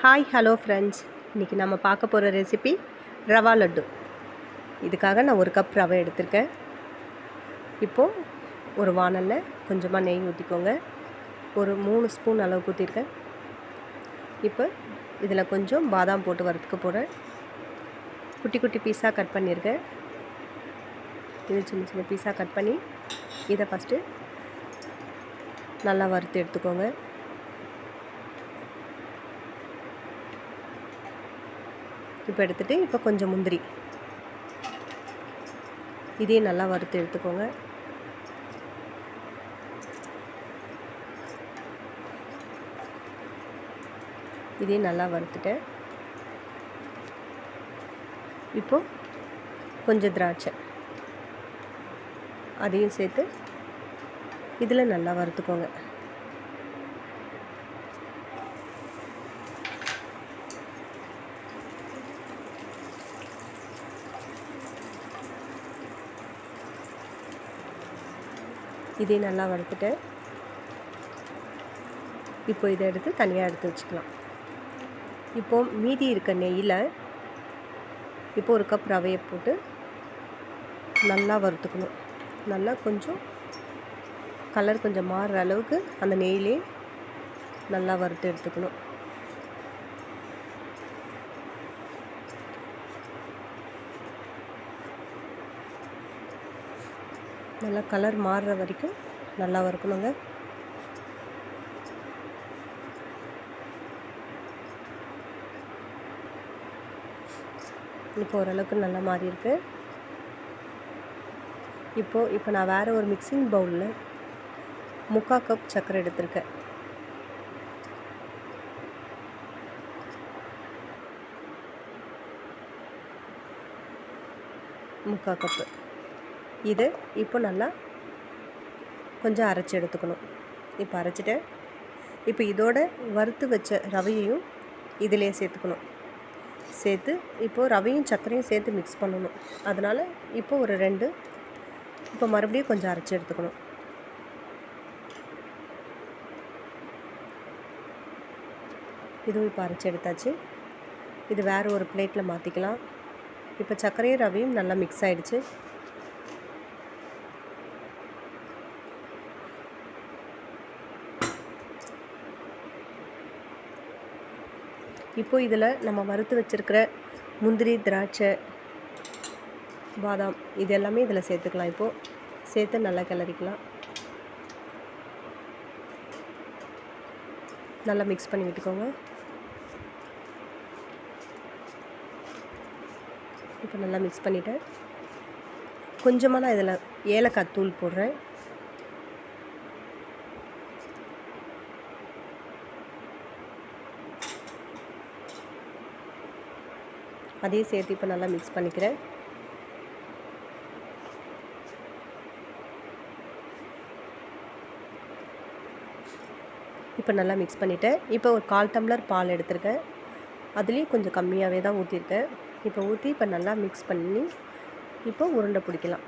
Hi hello friends, இன்றைக்கி நம்ம பார்க்க போகிற ரெசிபி ரவா லட்டு. இதுக்காக நான் 1 கப் ரவை எடுத்திருக்கேன். இப்போது ஒரு வானலில் கொஞ்சமாக நெய் ஊற்றிக்கோங்க. ஒரு 3 ஸ்பூன் அளவுக்கு ஊற்றிருக்கேன். இப்போ இதில் கொஞ்சம் பாதாம் போட்டு வறுத்துக்க போகிறேன். குட்டி குட்டி பீஸாக கட் பண்ணியிருக்கேன். இது சின்ன சின்ன பீஸாக கட் பண்ணி இதை ஃபஸ்ட்டு நல்லா வறுத்து எடுத்துக்கோங்க. இப்போ எடுத்துகிட்டு இப்போ கொஞ்சம் முந்திரி இதையும் நல்லா வறுத்து எடுத்துக்கோங்க. இதையும் நல்லா வறுத்துட்டேன். இப்போது கொஞ்சம் திராட்சை அதையும் சேர்த்து இதில் நல்லா வறுத்துக்கோங்க. இதையும் நல்லா வறுத்துட்டேன். இப்போ இதை எடுத்து தனியாக எடுத்து வச்சுக்கலாம். இப்போது மீதி இருக்க நெய்யில் இப்போ 1 கப் ரவையை போட்டு நல்லா வறுத்துக்கணும். நல்லா கொஞ்சம் கலர் கொஞ்சம் மாறுற அளவுக்கு அந்த நெய்யிலே நல்லா வறுத்து எடுத்துக்கணும். நல்லா கலர் மாறுற வரைக்கும் நல்லா வறுக்கணுங்க. இப்போ ஓரளவுக்கு நல்லா மாறி இருக்கு. இப்போ நான் வேறு ஒரு மிக்சிங் பவுலில் 3/4 கப் சர்க்கரை எடுத்திருக்கேன். முக்கால் கப்பு இது இப்போ நல்லா கொஞ்சம் அரைச்சி எடுத்துக்கணும். இப்போ அரைச்சிட்டேன். இப்போ இதோட வறுத்து வச்ச ரவையையும் இதிலே சேர்த்துக்கணும். சேர்த்து இப்போது ரவையும் சர்க்கரையும் சேர்த்து மிக்ஸ் பண்ணணும். அதனால் இப்போ ஒரு 2 இப்போ மறுபடியும் கொஞ்சம் அரைச்சி எடுத்துக்கணும். இதுவும் இப்போ அரைச்சி எடுத்தாச்சு. இது வேறு ஒரு பிளேட்டில் மாற்றிக்கலாம். இப்போ சர்க்கரையும் ரவையும் நல்லா மிக்ஸ் ஆகிடுச்சு. இப்போ இதில் நம்ம வறுத்து வச்சுருக்கிற முந்திரி, திராட்சை, பாதாம் இது எல்லாமே இதில் சேர்த்துக்கலாம். இப்போது சேர்த்து நல்லா கிளறிக்கலாம். நல்லா மிக்ஸ் பண்ணி விட்டுக்கோங்க. இப்போ நல்லா மிக்ஸ் பண்ணிவிட்டேன். கொஞ்சமாக நான் இதில் ஏலக்காய் தூள் போடுறேன். அதையும் சேர்த்து இப்போ நல்லா மிக்ஸ் பண்ணிக்கிறேன். இப்போ நல்லா மிக்ஸ் பண்ணிவிட்டேன். இப்போ ஒரு 1/4 டம்ளர் பால் எடுத்திருக்கேன். அதுலேயும் கொஞ்சம் கம்மியாகவே தான் ஊற்றிருக்கேன். இப்போ ஊற்றி இப்போ நல்லா மிக்ஸ் பண்ணி இப்போ உருண்டை பிடிக்கலாம்.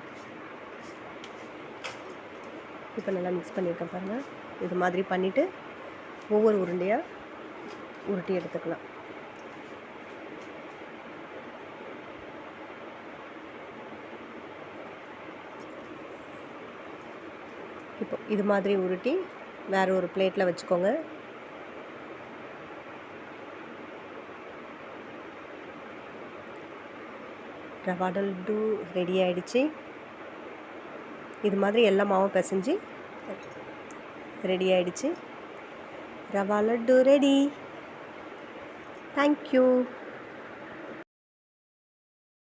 இப்போ நல்லா மிக்ஸ் பண்ணியிருக்கேன் பாருங்கள். இது மாதிரி பண்ணிவிட்டு ஒவ்வொரு உருண்டையாக உருட்டி எடுத்துக்கலாம். இப்போ இது மாதிரி உருட்டி வேறு ஒரு பிளேட்டில் வச்சுக்கோங்க. ரவா லட்டு ரெடி ஆகிடுச்சு. இது மாதிரி எல்லா மாவும் பிசைஞ்சு ரெடி ஆகிடுச்சு. ரவா லட்டு ரெடி. தேங்க்யூ.